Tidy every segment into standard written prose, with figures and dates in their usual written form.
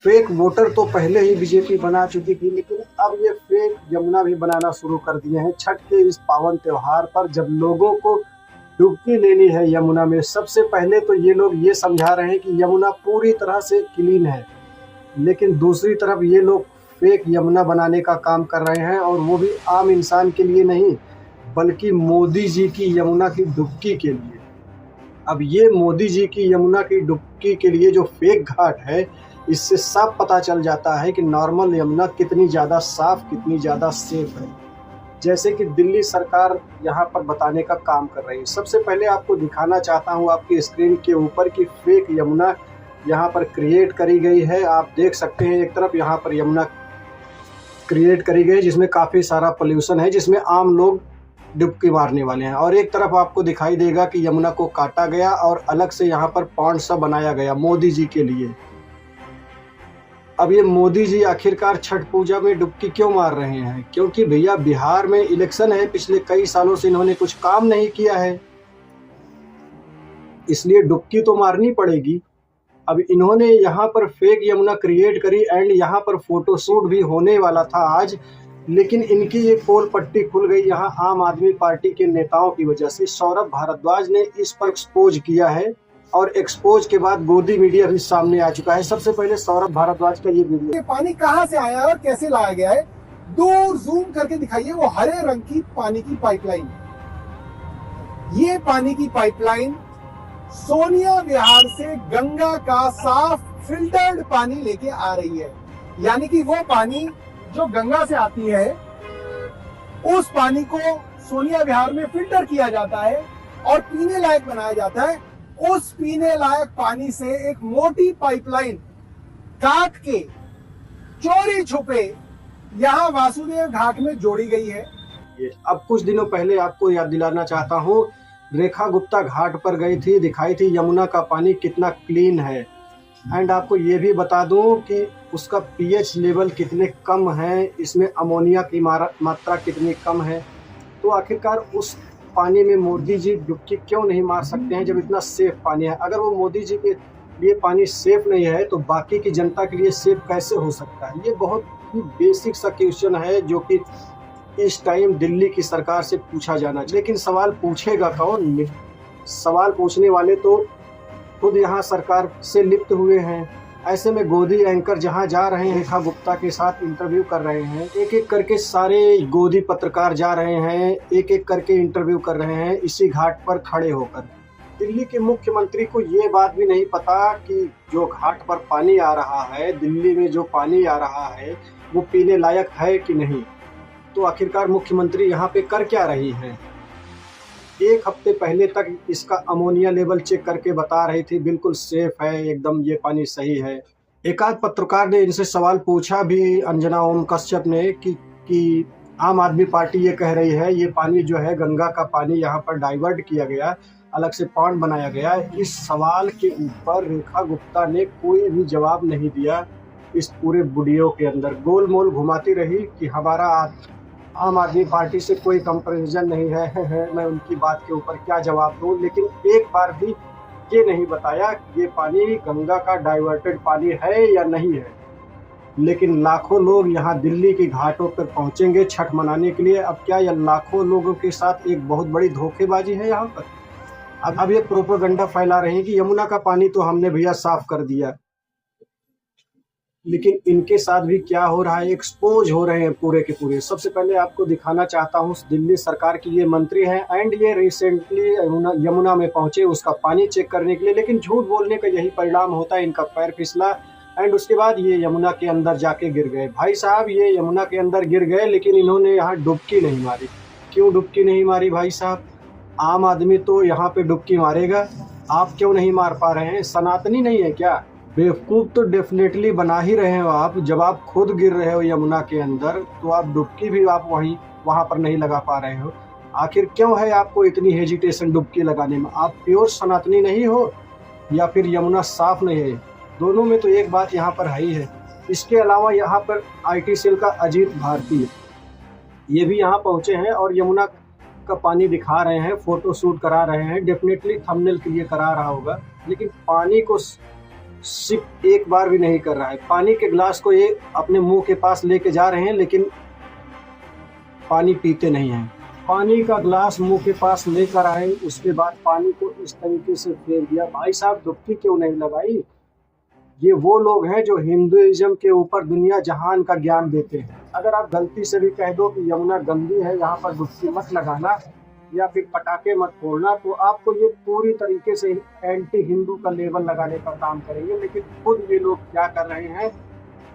Fake voter तो पहले ही BJP बना चुकी थी, लेकिन अब ये फेक यमुना भी बनाना शुरू कर दिए हैं। छठ के इस पावन त्योहार पर जब लोगों को डुबकी लेनी है यमुना में, सबसे पहले तो ये लोग ये समझा रहे हैं कि यमुना पूरी तरह से क्लीन है, लेकिन दूसरी तरफ ये लोग फेक यमुना बनाने का काम कर रहे हैं, और वो भी आम इंसान के लिए नहीं, बल्कि मोदी जी की यमुना की डुबकी के लिए। अब ये मोदी जी की यमुना की डुबकी के लिए जो फेक घाट है, इससे साफ पता चल जाता है कि नॉर्मल यमुना कितनी ज़्यादा साफ, कितनी ज़्यादा सेफ है। जैसे कि दिल्ली सरकार यहाँ पर बताने का काम कर रही है। सबसे पहले आपको दिखाना चाहता हूँ आपकी स्क्रीन के ऊपर की फेक यमुना यहाँ पर क्रिएट करी गई है। आप देख सकते हैं एक तरफ यहाँ पर यमुना क्रिएट करी गई जिसमें काफ़ी सारा पोल्यूशन है, जिसमें आम लोग डुबकी मारने वाले हैं, और एक तरफ आपको दिखाई देगा कि यमुना को काटा गया और अलग से यहाँ पर पॉन्ड सा बनाया गया मोदी जी के लिए। अब ये मोदी जी आखिरकार छठ पूजा में डुबकी क्यों मार रहे हैं? क्योंकि भैया बिहार में इलेक्शन है, पिछले कई सालों से इन्होंने कुछ काम नहीं किया है, इसलिए डुबकी तो मारनी पड़ेगी। अब इन्होंने यहाँ पर फेक यमुना क्रिएट करी एंड यहाँ पर फोटोशूट भी होने वाला था आज, लेकिन इनकी ये पोल पट्टी खुल गई यहाँ आम आदमी पार्टी के नेताओं की वजह से। सौरभ भारद्वाज ने इस पर एक्सपोज किया है, और एक्सपोज के बाद गोदी मीडिया भी सामने आ चुका है। सबसे पहले सौरभ भारद्वाज का ये वीडियो। ये पानी कहाँ से आया है और कैसे लाया गया है, दूर जूम करके दिखाइए। वो हरे रंग की पानी की पाइपलाइन, ये पानी की पाइपलाइन सोनिया विहार से गंगा का साफ फिल्टर्ड पानी लेके आ रही है। यानी कि वो पानी जो गंगा से आती है, उस पानी को सोनिया विहार में फिल्टर किया जाता है और पीने लायक बनाया जाता है। उस पीने लायक पानी से एक मोटी पाइपलाइन काट के चोरी छुपे यहां वासुदेव घाट में जोड़ी गई है। अब कुछ दिनों पहले आपको याद दिलाना चाहता हूँ, रेखा गुप्ता घाट पर गई थी, दिखाई थी यमुना का पानी कितना क्लीन है, एंड आपको ये भी बता दूं कि उसका पीएच लेवल कितने कम है, इसमें अमोनिया की मात्रा कितनी कम है। तो आखिरकार उस पानी में मोदी जी डुबकी क्यों नहीं मार सकते हैं जब इतना सेफ पानी है? अगर वो मोदी जी के लिए पानी सेफ नहीं है तो बाकी की जनता के लिए सेफ कैसे हो सकता है? ये बहुत ही बेसिक सा क्वेश्चन है जो कि इस टाइम दिल्ली की सरकार से पूछा जाना चाहिए। लेकिन सवाल पूछेगा कौन? सवाल पूछने वाले तो खुद यहाँ सरकार से लिप्त हुए हैं। ऐसे में गोदी एंकर जहाँ जा रहे हैं, रेखा गुप्ता के साथ इंटरव्यू कर रहे हैं, एक एक करके सारे गोदी पत्रकार जा रहे हैं, एक एक करके इंटरव्यू कर रहे हैं इसी घाट पर खड़े होकर। दिल्ली के मुख्यमंत्री को ये बात भी नहीं पता कि जो घाट पर पानी आ रहा है, दिल्ली में जो पानी आ रहा है, वो पीने लायक है कि नहीं। तो आखिरकार मुख्यमंत्री यहाँ पे कर क्या रही है? एक हफ्ते पहले तक इसका अमोनिया लेवल चेक करके बता रही थी बिल्कुल सेफ है, एकदम ये पानी सही है। एक आध पत्रकार ने इनसे सवाल पूछा भी, अंजना ओम कश्यप ने, कि आम आदमी पार्टी ये कह रही है ये पानी जो है गंगा का पानी यहाँ पर डाइवर्ट किया गया, अलग से पॉन्ड बनाया गया। इस सवाल के ऊपर रेखा गुप्ता ने कोई भी जवाब नहीं दिया। इस पूरे वीडियो के अंदर गोल मोल घुमाती रही कि हमारा आम आदमी पार्टी से कोई कंपैरिजन नहीं है, मैं उनकी बात के ऊपर क्या जवाब दूं। लेकिन एक बार भी ये नहीं बताया कि ये पानी गंगा का डाइवर्टेड पानी है या नहीं है। लेकिन लाखों लोग यहाँ दिल्ली के घाटों पर पहुंचेंगे छठ मनाने के लिए। अब क्या यह लाखों लोगों के साथ एक बहुत बड़ी धोखेबाजी है यहाँ पर? अब ये प्रोपेगेंडा फैला रहे हैं कि यमुना का पानी तो हमने भैया साफ कर दिया, लेकिन इनके साथ भी क्या हो रहा है, एक्सपोज हो रहे हैं पूरे के पूरे। सबसे पहले आपको दिखाना चाहता हूँ, दिल्ली सरकार की ये मंत्री हैं एंड ये रिसेंटली यमुना में पहुंचे उसका पानी चेक करने के लिए, लेकिन झूठ बोलने का यही परिणाम होता है, इनका पैर फिसला एंड उसके बाद ये यमुना के अंदर जाके गिर गए। भाई साहब ये यमुना के अंदर गिर गए, लेकिन इन्होंने यहाँ डुबकी नहीं मारी। क्यों डुबकी नहीं मारी भाई साहब? आम आदमी तो यहाँ पे डुबकी मारेगा, आप क्यों नहीं मार पा रहे हैं? सनातनी नहीं है क्या? बेवकूफ़ तो डेफिनेटली बना ही रहे हो आप। जब आप खुद गिर रहे हो यमुना के अंदर, तो आप डुबकी भी आप वहाँ पर नहीं लगा पा रहे हो। आखिर क्यों है आपको इतनी हेजिटेशन डुबकी लगाने में? आप प्योर सनातनी नहीं हो या फिर यमुना साफ नहीं है? दोनों में तो एक बात यहाँ पर है ही है। इसके अलावा यहाँ पर IT सेल का अजीत भारती ये भी यहाँ पहुँचे हैं और यमुना का पानी दिखा रहे हैं, फोटो शूट करा रहे हैं। डेफिनेटली थंबनेल के लिए करा रहा होगा, लेकिन पानी को सिप एक बार भी नहीं कर रहा है। पानी के गिलास को ये अपने मुंह के पास लेके जा रहे हैं लेकिन पानी पीते नहीं हैं। पानी का गिलास मुंह के पास लेकर आए, उसके बाद पानी को इस तरीके से फेंक दिया। भाई साहब डुबकी क्यों नहीं लगाई? ये वो लोग हैं जो हिंदुइज्म के ऊपर दुनिया जहान का ज्ञान देते हैं। अगर आप गलती से भी कह दो कि यमुना गंदी है, यहाँ पर डुबकी मत लगाना या फिर पटाखे मत फोड़ना, तो आपको ये पूरी तरीके से एंटी हिंदू का लेबल लगाने का काम करेंगे। लेकिन खुद ये लोग क्या कर रहे हैं,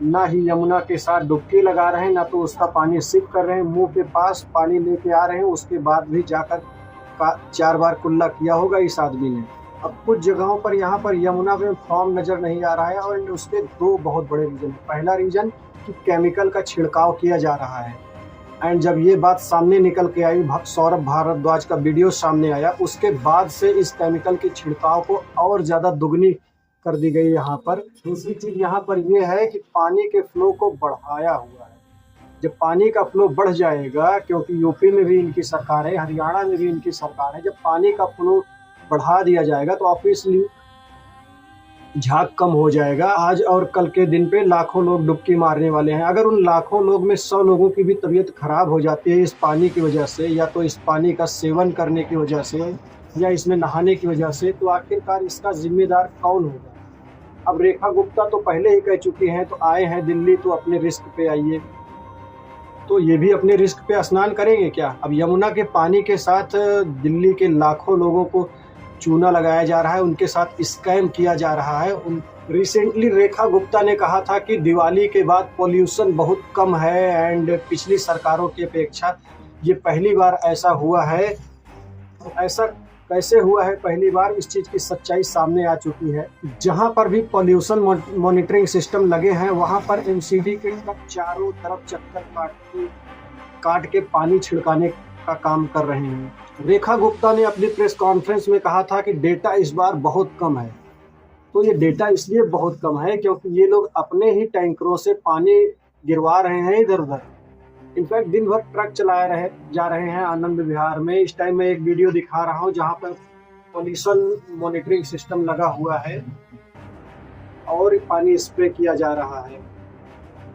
ना ही यमुना के साथ डुबकी लगा रहे हैं, ना तो उसका पानी सिप कर रहे हैं। मुंह के पास पानी लेके आ रहे हैं, उसके बाद भी जाकर 4 बार कुल्ला किया होगा इस आदमी ने। अब कुछ जगहों पर यहाँ पर यमुना में फॉर्म नजर नहीं आ रहा है और उसके 2 बहुत बड़े रीजन। पहला रीजन कि केमिकल का छिड़काव किया जा रहा है। एंड जब ये बात सामने निकल के आई, सौरभ भारद्वाज का वीडियो सामने आया, उसके बाद से इस केमिकल के छिड़काव को और ज़्यादा दुगनी कर दी गई यहाँ पर। दूसरी चीज़ यहाँ पर ये है कि पानी के फ्लो को बढ़ाया हुआ है। जब पानी का फ्लो बढ़ जाएगा, क्योंकि यूपी में भी इनकी सरकार है, हरियाणा में भी इनकी सरकार है, जब पानी का फ्लो बढ़ा दिया जाएगा तो ऑब्वियसली झाग कम हो जाएगा। आज और कल के दिन पे लाखों लोग डुबकी मारने वाले हैं। अगर उन लाखों लोग में 100 लोगों की भी तबीयत खराब हो जाती है इस पानी की वजह से, या तो इस पानी का सेवन करने की वजह से या इसमें नहाने की वजह से, तो आखिरकार इसका जिम्मेदार कौन होगा? अब रेखा गुप्ता तो पहले ही कह चुकी हैं, तो आए हैं दिल्ली तो अपने रिस्क पे आइए। तो ये भी अपने रिस्क पे स्नान करेंगे क्या? अब यमुना के पानी के साथ दिल्ली के लाखों लोगों को चूना लगाया जा रहा है, उनके साथ स्कैम किया जा रहा है। रिसेंटली रेखा गुप्ता ने कहा था कि दिवाली के बाद पॉल्यूशन बहुत कम है एंड पिछली सरकारों की अपेक्षा ये पहली बार ऐसा हुआ है। ऐसा कैसे हुआ है पहली बार? इस चीज़ की सच्चाई सामने आ चुकी है। जहां पर भी पॉल्यूशन मॉनिटरिंग सिस्टम लगे हैं, वहां पर एमसीडी के चारों तरफ चक्कर काट के पानी छिड़काने का काम कर रहे हैं। रेखा गुप्ता ने अपनी प्रेस कॉन्फ्रेंस में कहा था कि डेटा इस बार बहुत कम है। तो ये डेटा इसलिए बहुत कम है क्योंकि ये लोग अपने ही टैंकरों से पानी गिरवा रहे हैं इधर उधर। इनफैक्ट दिन भर ट्रक चलाए जा रहे हैं आनंद विहार में। इस टाइम मैं एक वीडियो दिखा रहा हूँ जहाँ पर पॉल्यूशन मॉनिटरिंग सिस्टम लगा हुआ है और पानी स्प्रे किया जा रहा है।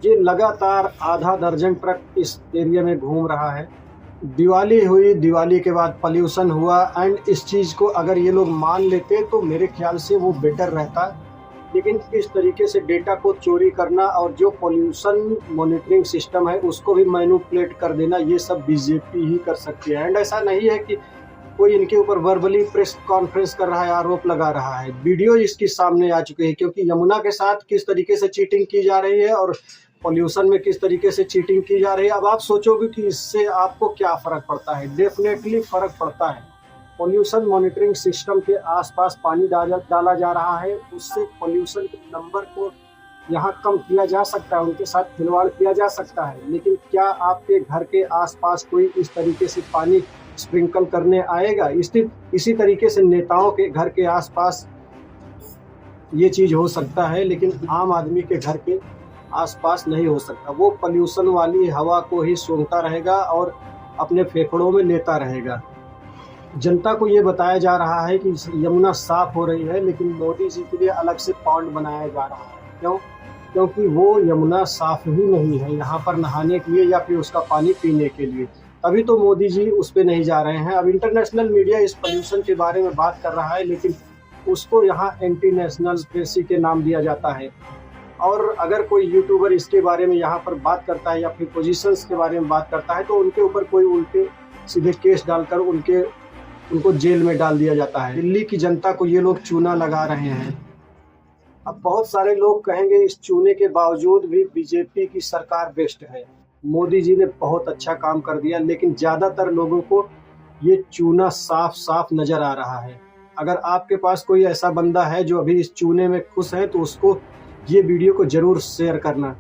ये लगातार आधा दर्जन ट्रक इस एरिया में घूम रहा है। दिवाली हुई, दिवाली के बाद पॉल्यूशन हुआ एंड इस चीज़ को अगर ये लोग मान लेते तो मेरे ख्याल से वो बेटर रहता। लेकिन इस तरीके से डेटा को चोरी करना और जो पॉल्यूशन मॉनिटरिंग सिस्टम है उसको भी मैनिपुलेट कर देना, ये सब बीजेपी ही कर सकती है। एंड ऐसा नहीं है कि कोई इनके ऊपर वर्बली प्रेस कॉन्फ्रेंस कर रहा है, आरोप लगा रहा है। वीडियो इसकी सामने आ चुकी है क्योंकि यमुना के साथ किस तरीके से चीटिंग की जा रही है और पॉल्यूशन में किस तरीके से चीटिंग की जा रही है। अब आप सोचोगे कि इससे आपको क्या फ़र्क पड़ता है? डेफिनेटली फ़र्क पड़ता है। पॉल्यूशन मॉनिटरिंग सिस्टम के आसपास पानी डाला जा रहा है, उससे पॉल्यूशन के नंबर को यहाँ कम किया जा सकता है, उनके साथ खिलवाड़ किया जा सकता है। लेकिन क्या आपके घर के आसपास कोई इस तरीके से पानी स्प्रिंकल करने आएगा? इसी तरीके से नेताओं के घर के आसपास ये चीज़ हो सकता है, लेकिन आम आदमी के घर के आसपास नहीं हो सकता। वो पॉल्यूशन वाली हवा को ही सूंघता रहेगा और अपने फेफड़ों में लेता रहेगा। जनता को ये बताया जा रहा है कि यमुना साफ हो रही है, लेकिन मोदी जी के लिए अलग से पॉन्ड बनाया जा रहा है। क्यों? क्योंकि वो यमुना साफ ही नहीं है यहाँ पर नहाने के लिए या फिर उसका पानी पीने के लिए। तभी तो मोदी जी उस पर नहीं जा रहे हैं। अब इंटरनेशनल मीडिया इस पॉल्यूशन के बारे में बात कर रहा है, लेकिन उसको यहाँ एंटी नेशनल पेशी के नाम दिया जाता है। और अगर कोई यूट्यूबर इसके बारे में यहाँ पर बात करता है या फिर पोजीशंस के बारे में बात करता है तो उनके ऊपर कोई उल्टे सीधे केस डालकर उनको जेल में डाल दिया जाता है। दिल्ली की जनता को ये लोग चूना लगा रहे हैं। अब बहुत सारे लोग कहेंगे इस चूने के बावजूद भी बीजेपी की सरकार बेस्ट है, मोदी जी ने बहुत अच्छा काम कर दिया, लेकिन ज़्यादातर लोगों को ये चूना साफ साफ नज़र आ रहा है। अगर आपके पास कोई ऐसा बंदा है जो अभी इस चूने में खुश है तो उसको ये वीडियो को ज़रूर शेयर करना।